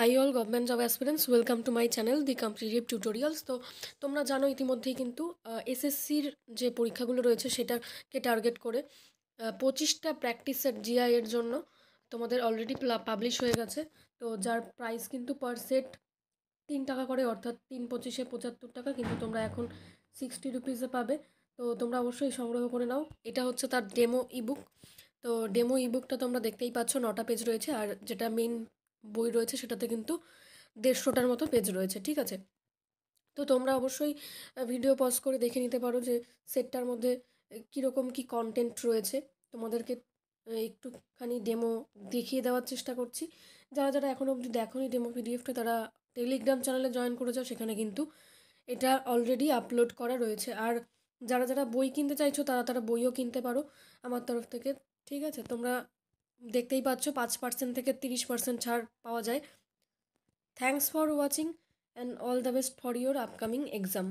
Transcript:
High all government job aspirants, welcome to my channel the competitive tutorials. তো তোমরা জানো ইতিমধ্যেই কিন্তু এসএসসির যে পরীক্ষাগুলো রয়েছে সেটাকে টার্গেট করে 25টা প্র্যাকটিস সেট জিআই এর জন্য তোমাদের অলরেডি পাবলিশ হয়ে গেছে। তো যার প্রাইস কিন্তু পার সেট 3 টাকা করে, অর্থাৎ 3×25 75 টাকা, কিন্তু তোমরা এখন 60 রুপিসে পাবে। তো তোমরা অবশ্যই সংগ্রহ করে নাও। এটা হচ্ছে তার ডেমো ইবুক। তো ডেমো ইবুকটা তোমরা দেখতেই পাচ্ছ, 9টা পেজ রয়েছে, আর যেটা মেন বই রয়েছে সেটাতে কিন্তু 150টার মতো পেজ রয়েছে। ঠিক আছে, তো তোমরা অবশ্যই ভিডিও পজ করে দেখে নিতে পারো যে সেটটার মধ্যে কীরকম কী কন্টেন্ট রয়েছে। তোমাদেরকে একটুখানি ডেমো দেখিয়ে দেওয়ার চেষ্টা করছি। যারা যারা এখনও অবধি দেখোনি ডেমো পিডিএফটা, তারা টেলিগ্রাম চ্যানেলে জয়েন করে যাও, সেখানে কিন্তু এটা অলরেডি আপলোড করা রয়েছে। আর যারা যারা বই কিনতে চাইছো তারা তারা বইও কিনতে পারো আমার তরফ থেকে। ঠিক আছে, তোমরা দেখতেই পাচ্ছ 5% থেকে 30% ছাড় পাওয়া যায়। Thanks for watching and all the best for your upcoming exam.